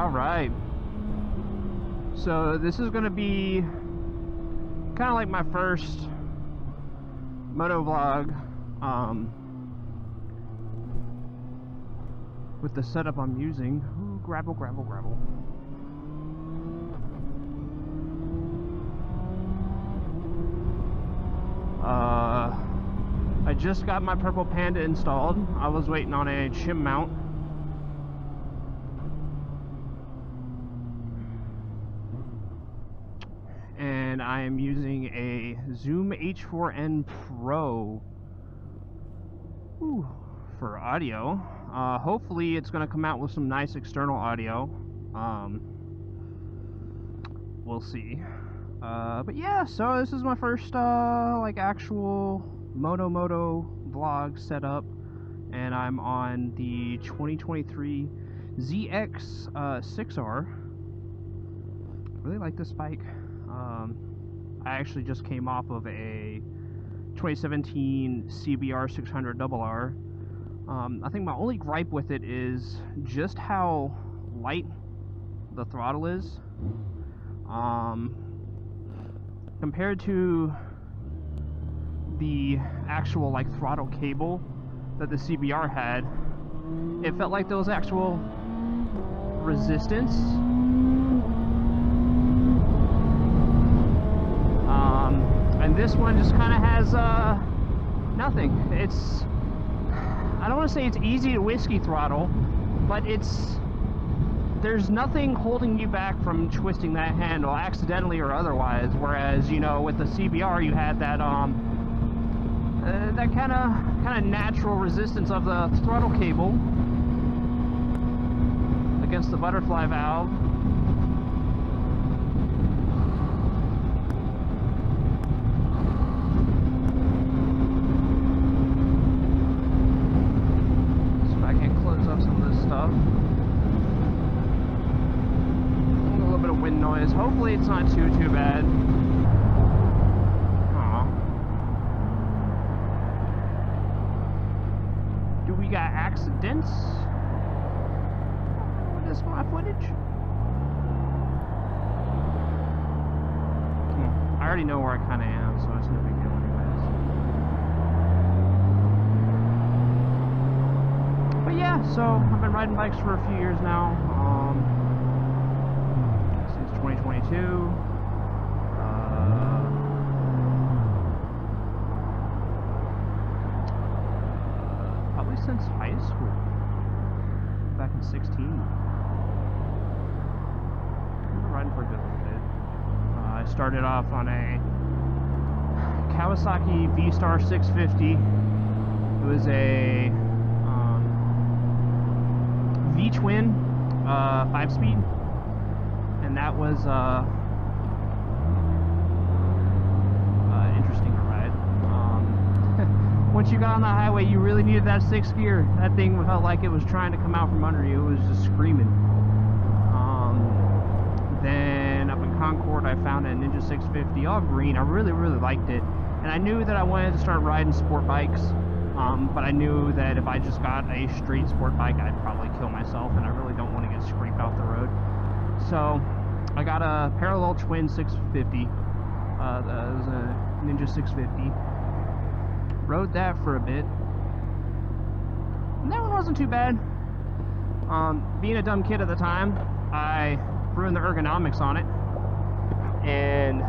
Alright. So this is going to be kind of like my first motovlog with the setup I'm using. Ooh, gravel. I just got my purple Panda installed. I was waiting on a shim mount. And I am using a Zoom H4n Pro for audio. Hopefully it's going to come out with some nice external audio. We'll see. But yeah, so this is my first like actual moto vlog setup, and I'm on the 2023 ZX 6R. Really like this bike. I actually just came off of a 2017 CBR 600RR. I think my only gripe with it is just how light the throttle is. Compared to the actual like throttle cable that the CBR had, it felt like there was actual resistance. And this one just kind of has nothing. It's, I don't want to say it's easy to whiskey throttle, but there's nothing holding you back from twisting that handle, accidentally or otherwise. Whereas, you know, with the CBR, you had that that kind of natural resistance of the throttle cable against the butterfly valve. So I can close up some of this stuff. A little bit of wind noise. Hopefully it's not too bad. Do we got accidents? What is my footage? I already know where I kind of am, so it's no big deal anyways. But yeah, so I've been riding bikes for a few years now. Since 2022. Probably since high school, back in 16. I've been riding for a good little bit. I started off on a Kawasaki V-Star 650. It was a V-twin 5-speed, and that was interesting to ride. Once you got on the highway, you really needed that 6th gear. That thing felt like it was trying to come out from under you. It was just screaming. Then up in Concord, I found a Ninja 650, all green. I really liked it, and I knew that I wanted to start riding sport bikes. But I knew that if I just got a straight sport bike, I'd probably kill myself, and I really don't want to get scraped off the road. So I got a parallel twin 650. That was a Ninja 650. Rode that for a bit. And that one wasn't too bad. Being a dumb kid at the time, I ruined the ergonomics on it. And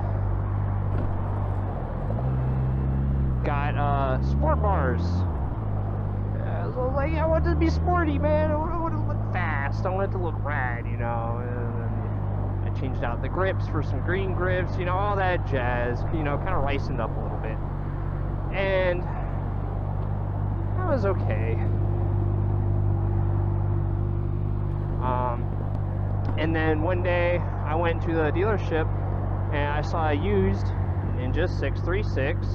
got sport bars. I was like, I want it to be sporty, man. I want it to look fast. I want it to look rad, you know. And I changed out the grips for some green grips, you know, all that jazz. You know, kind of ricing up a little bit. And that was okay. And then one day I went to the dealership and I saw a used Ninja 636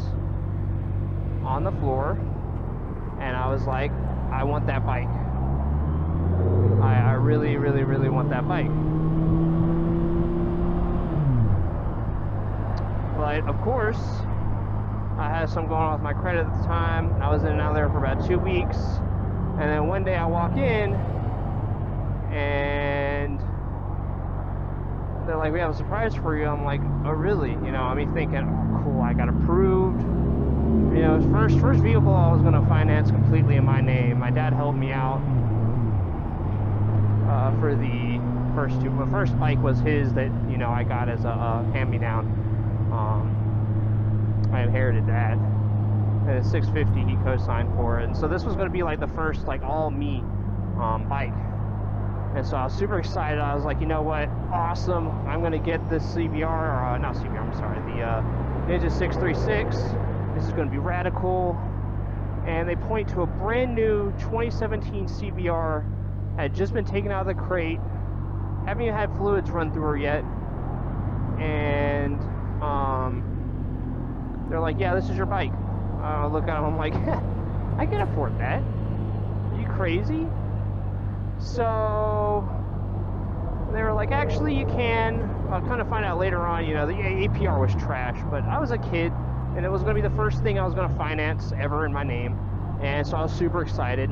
on the floor, and I was like, I want that bike. I really want that bike. But of course, I had something going on with my credit at the time, and I was in and out there for about 2 weeks, and then one day I walk in, and they're like, we have a surprise for you. I'm like, oh really? You know, I mean thinking, oh cool, I got approved. You know, first vehicle I was gonna finance completely in my name. My dad helped me out for the first two. The first bike was his that, you know, I got as a hand-me-down. I inherited that. And a 650 he co-signed for it. And so this was gonna be like the first like all me bike. And so I was super excited. I was like, you know what, awesome. I'm gonna get this CBR, or not CBR, I'm sorry, the Ninja 636. This is gonna be radical. And they point to a brand new 2017 CBR, had just been taken out of the crate, haven't even had fluids run through her yet. And they're like, yeah, this is your bike. I look at them, I'm like, I can afford that. Are you crazy? So they were like, actually you can. I'll kind of find out later on, you know, the APR was trash, but I was a kid and it was going to be the first thing I was going to finance ever in my name. And so I was super excited.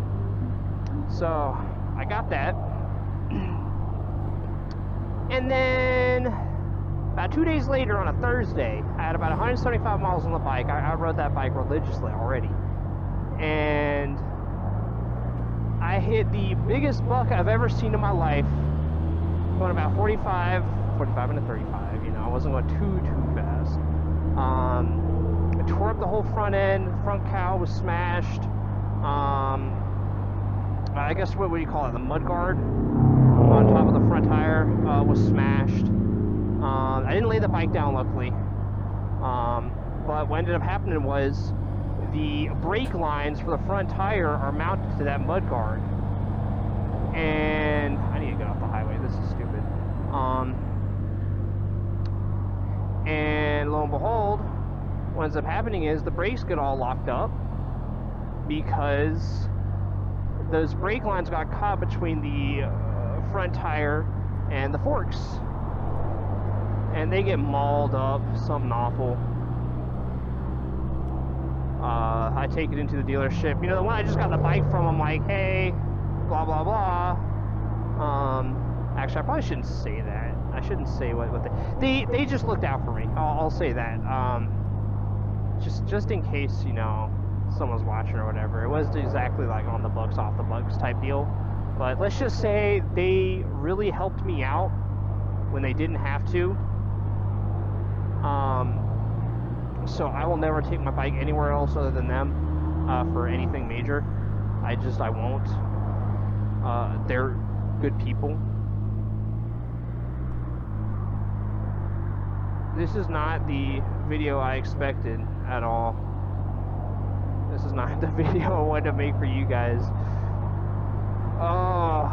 So I got that. And then about 2 days later on a Thursday, I had about 175 miles on the bike. I rode that bike religiously already. And I hit the biggest buck I've ever seen in my life, going about 45 into 35, you know, I wasn't going too fast. I tore up the whole front end, front cowl was smashed. I guess what would you call it, the mud guard on top of the front tire was smashed. I didn't lay the bike down, luckily. But what ended up happening was the brake lines for the front tire are mounted to that mud guard. And I need to get off the highway, this is stupid. And lo and behold, what ends up happening is the brakes get all locked up because those brake lines got caught between the front tire and the forks. And they get mauled up, something awful. I take it into the dealership. You know, the one I just got the bike from, I'm like, hey, blah, blah, blah. Actually, I probably shouldn't say that. I shouldn't say what they just looked out for me. I'll say that. Just in case, you know, someone's watching or whatever. It wasn't exactly like on the books, off the books type deal. But let's just say they really helped me out when they didn't have to. So I will never take my bike anywhere else other than them for anything major. I won't. They're good people. This is not the video I expected at all. This is not the video I wanted to make for you guys. Oh.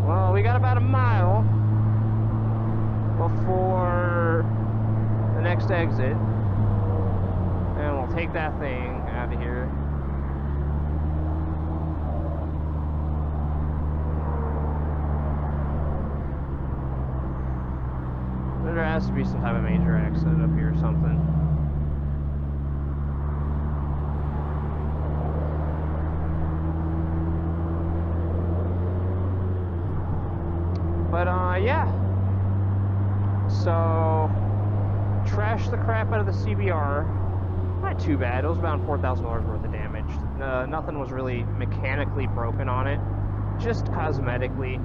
Well, we got about a mile before the next exit, and we'll take that thing out of here. There has to be some type of major accident up here or something. But yeah. So trashed the crap out of the CBR. Not too bad. It was about $4,000 worth of damage. Nothing was really mechanically broken on it, just cosmetically.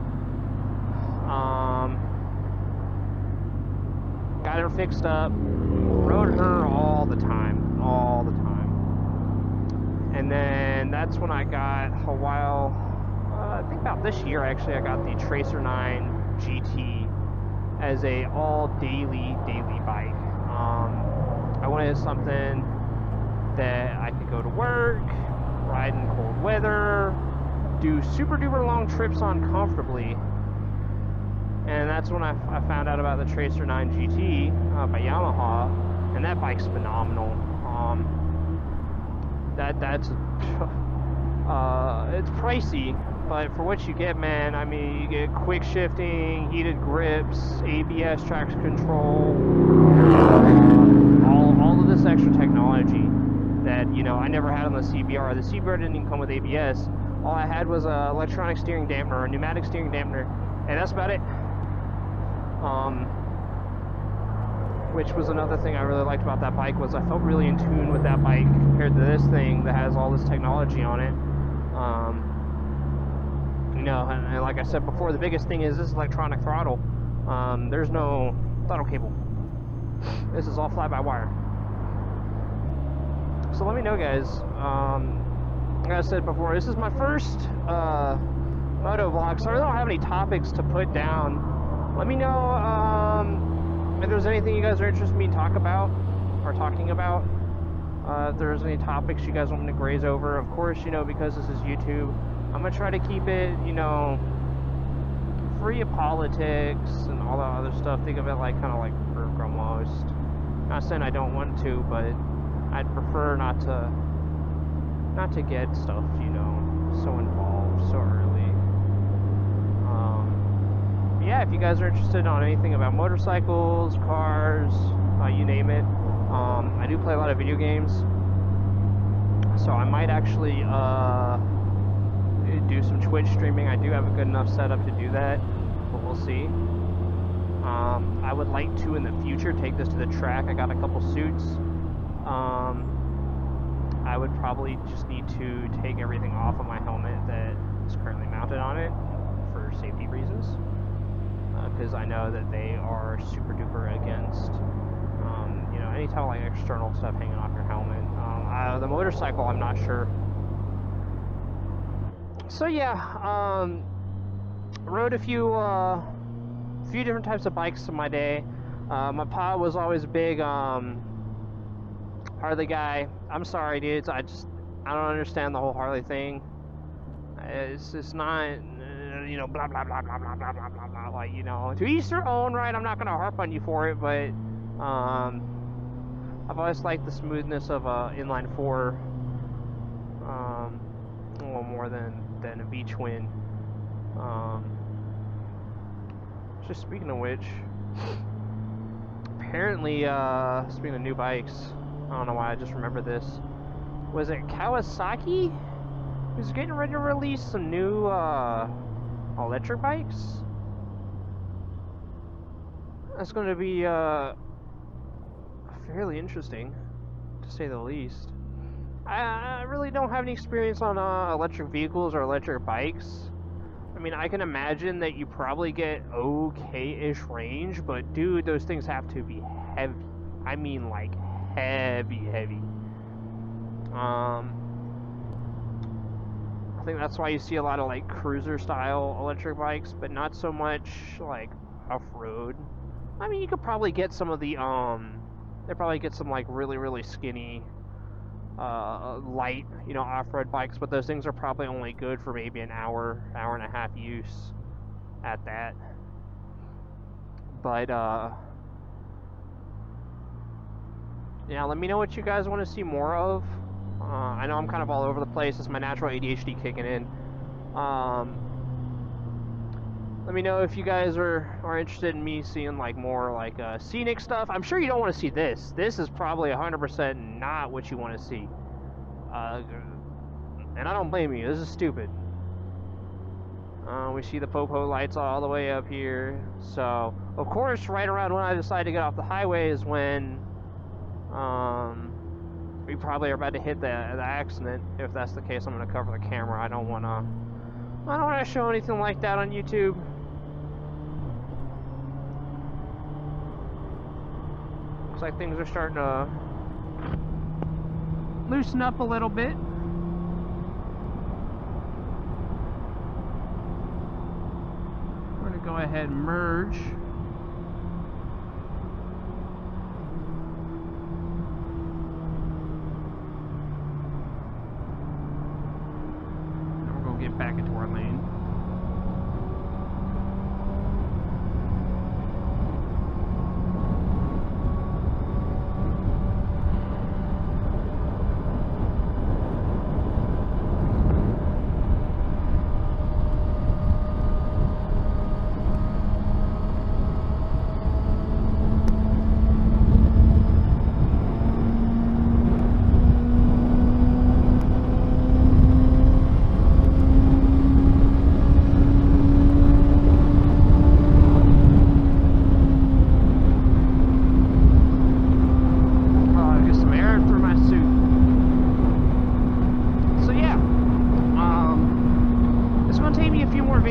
Got her fixed up, rode her all the time. And then that's when I got a while, I think about this year actually, I got the Tracer 9 GT as a all daily bike. I wanted something that I could go to work, ride in cold weather, do super duper long trips on comfortably. And that's when I found out about the Tracer 9 GT by Yamaha, and that bike's phenomenal. It's pricey, But for what you get, man, I mean, you get quick shifting, heated grips, ABS traction control, all of this extra technology that, you know, I never had on the CBR. The CBR didn't even come with ABS. All I had was a electronic steering dampener, a pneumatic steering dampener, and that's about it. Which was another thing I really liked about that bike, was I felt really in tune with that bike compared to this thing that has all this technology on it. You know, and like I said before, the biggest thing is this electronic throttle. There's no throttle cable. This is all fly-by-wire. So let me know, guys. Like I said before, this is my first motovlog, so I really don't have any topics to put down. Let me know if there's anything you guys are interested in me talking about. If there's any topics you guys want me to graze over. Of course, you know, because this is YouTube, I'm gonna try to keep it, you know, free of politics and all that other stuff. Think of it like kind of like work almost. Not saying I don't want to, but I'd prefer not to get stuff, you know, so involved so early. Yeah, if you guys are interested on anything about motorcycles, cars, you name it. I do play a lot of video games, so I might actually do some Twitch streaming. I do have a good enough setup to do that, but we'll see. I would like to, in the future, take this to the track. I got a couple suits. I would probably just need to take everything off of my helmet that is currently mounted on it for safety reasons, because I know that they are super duper against you know, any type of like external stuff hanging off your helmet. The motorcycle, I'm not sure. So yeah, rode a few different types of bikes in my day. My pa was always a big Harley guy. I'm sorry, dudes. I don't understand the whole Harley thing. It's just not, you know, blah blah blah blah blah blah blah blah blah. Like, you know, to each their own, right? I'm not gonna harp on you for it, but I've always liked the smoothness of a inline four, a little more than a V twin. Just speaking of which, apparently, speaking of new bikes, I don't know why I just remember this. Was it Kawasaki? Who's getting ready to release some new electric bikes? That's going to be fairly interesting, to say the least. I really don't have any experience on electric vehicles or electric bikes. I mean, I can imagine that you probably get okay-ish range, but dude, those things have to be heavy. I mean, like, heavy. I think that's why you see a lot of, like, cruiser-style electric bikes, but not so much, like, off-road. I mean, you could probably get some of the, they probably get some, like, really skinny, light, you know, off-road bikes, but those things are probably only good for maybe an hour and a half use at that. But yeah, let me know what you guys want to see more of. I know I'm kind of all over the place. It's my natural ADHD kicking in. Let me know if you guys are interested in me seeing like more like scenic stuff. I'm sure you don't want to see this. This is probably 100% not what you want to see. And I don't blame you. This is stupid. We see the Popo lights all the way up here. So, of course, right around when I decide to get off the highway is when we probably are about to hit the accident. If that's the case, I'm going to cover the camera. I don't want to show anything like that on YouTube. Looks like things are starting to loosen up a little bit. We're going to go ahead and merge. And we're going to get back into our lane.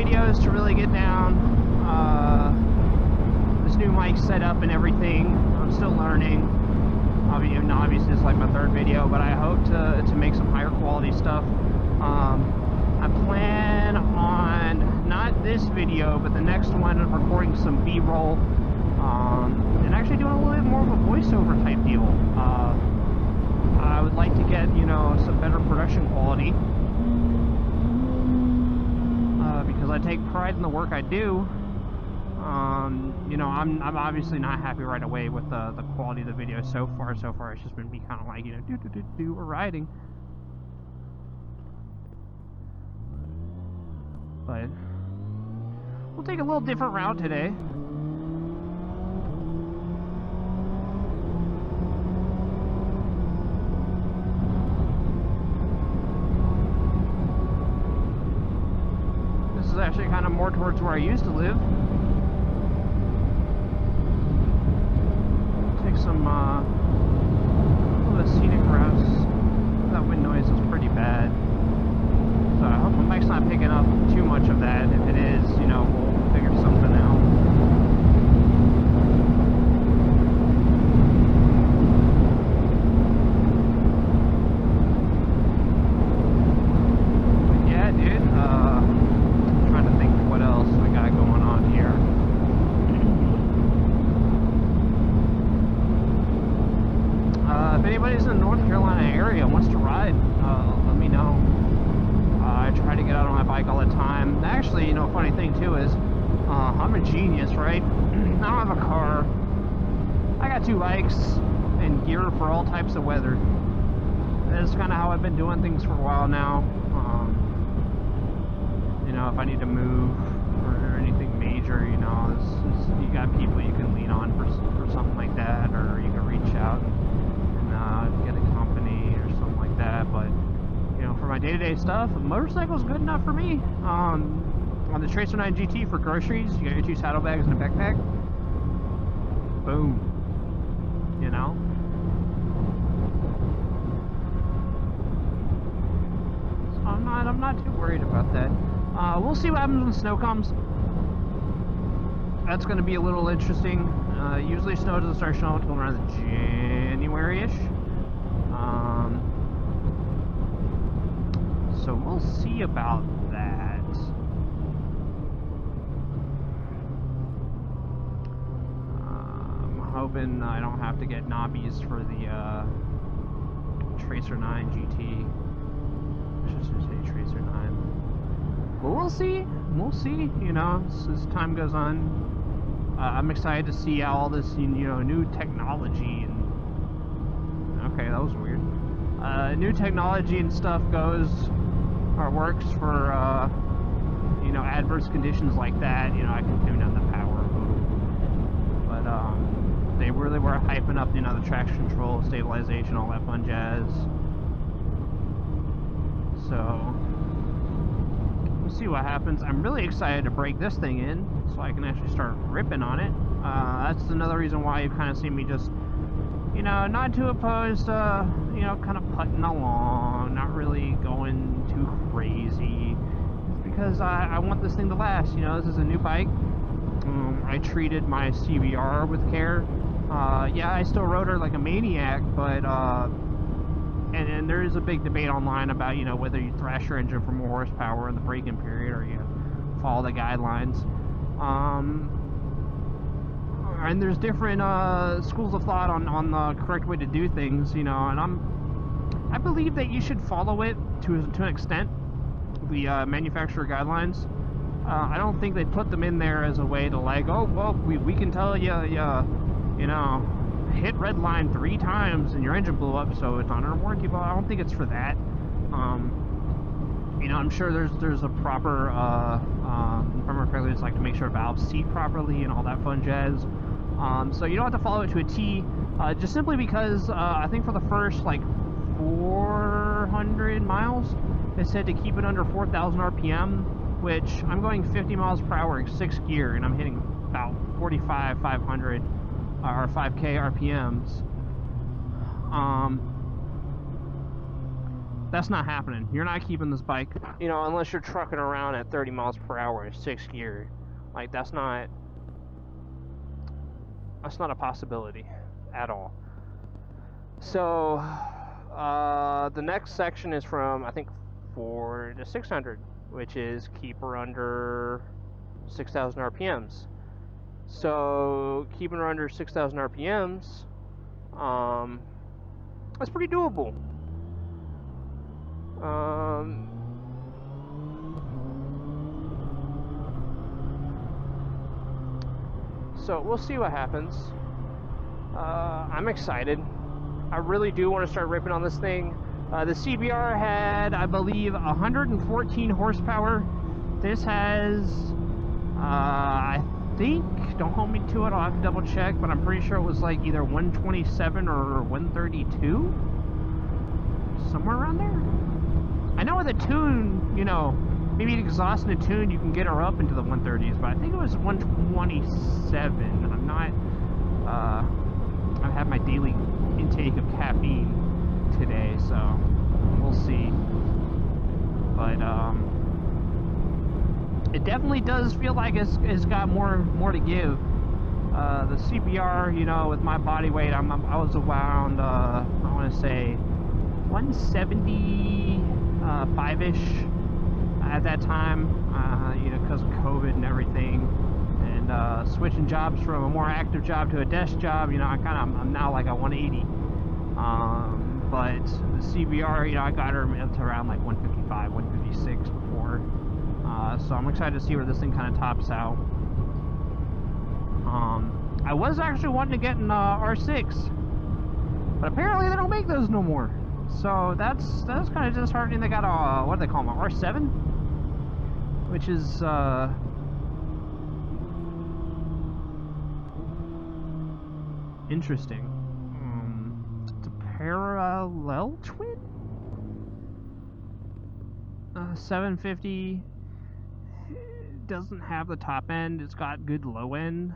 videos to really get down this new mic setup and everything. I'm still learning. Obviously, it's like my third video, but I hope to make some higher quality stuff. I plan on, not this video, but the next one, recording some B-roll, and actually doing a little bit more of a voiceover type deal. I would like to get, you know, some better production quality, because I take pride in the work I do. You know, I'm obviously not happy right away with the quality of the video so far. So far, it's just been me kind of like, you know, we're riding. But we'll take a little different route today. This is actually kind of more towards where I used to live. Take some little scenic routes. That wind noise is pretty bad. So I hope my mic's not picking up too much of that. If it is, you know, we'll figure something out. But yeah, dude, I'm trying to think what else we got going on here. If anybody's in the North Carolina area and wants to ride, let me know. I try to get out on my bike all the time. Actually, you know, funny thing too is, I'm a genius, right? I don't have a car. I got 2 bikes and gear for all types of weather. That's kind of how I've been doing things for a while now. You know, if I need to move or anything major, you know, you got people you can lean on for something like that, or you can reach out and get a company or something like that. But you know, for my day-to-day stuff, a motorcycle's good enough for me. On the Tracer 9 GT for groceries, you got your 2 saddlebags and a backpack. Boom. You know? So I'm not too worried about that. We'll see what happens when snow comes. That's going to be a little interesting. Usually snow doesn't start showing until around January-ish. So we'll see about that. I'm hoping I don't have to get knobbies for the Tracer 9 GT. I should just say Tracer 9. But we'll see. We'll see. You know, as time goes on. I'm excited to see how all this, you know, new technology and... Okay, that was weird. New technology and stuff goes... or works for, you know, adverse conditions like that. You know, I can tune down the power. But, they really were hyping up, you know, the traction control, stabilization, all that fun jazz. So, we'll see what happens. I'm really excited to break this thing in, so I can actually start ripping on it. That's another reason why you kind of see me just, you know, not too opposed to, you know, kind of putting along, not really going too crazy. It's because I want this thing to last. You know, this is a new bike. I treated my CBR with care. Yeah, I still rode her like a maniac, but, and there is a big debate online about, you know, whether you thrash your engine for more horsepower in the braking period or you follow the guidelines. And there's different schools of thought on the correct way to do things, you know, and I believe that you should follow it to an extent, the manufacturer guidelines. I don't think they put them in there as a way to like, oh, well, we can tell you, you know, hit red line 3 times and your engine blew up, so it's under warranty. But I don't think it's for that. You know, I'm sure there's a proper, if I remember correctly, it's like to make sure valves seat properly and all that fun jazz. So you don't have to follow it to a T, just simply because I think for the first like 400 miles, it said to keep it under 4,000 RPM, which I'm going 50 miles per hour in 6th gear, and I'm hitting about 45, 500, or 5K RPMs. That's not happening. You're not keeping this bike, you know, unless you're trucking around at 30 miles per hour in 6th gear. Like, that's not a possibility at all. So, the next section is from, I think, 4 to 600, which is keep her under 6,000 RPMs. So, keeping her under 6,000 RPMs, that's pretty doable. So we'll see what happens. I'm excited. I really do want to start ripping on this thing. The CBR had, I believe, 114 horsepower. This has, I think, don't hold me to it, I'll have to double check, but I'm pretty sure it was like either 127 or 132. Somewhere around there. I know with a tune, you know, maybe an exhaust and a tune, you can get her up into the 130s, but I think it was 127. I'm not, I've had my daily intake of caffeine today, so we'll see. But, it definitely does feel like it's got more to give. The CBR, you know, with my body weight, I was around, I want to say 175-ish at that time, you know, because of COVID and everything, and switching jobs from a more active job to a desk job, you know, I'm now like at 180. But the CBR, you know, I got her up to around like 155, 156 before. So I'm excited to see where this thing kind of tops out. I was actually wanting to get an R6, but apparently they don't make those no more. So that's kind of disheartening. They got a, what do they call them, R7? Which is, interesting. It's a parallel twin? 750 doesn't have the top end. It's got good low end.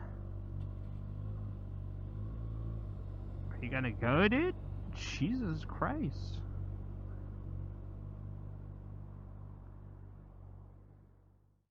Are you gonna go, dude? Jesus Christ.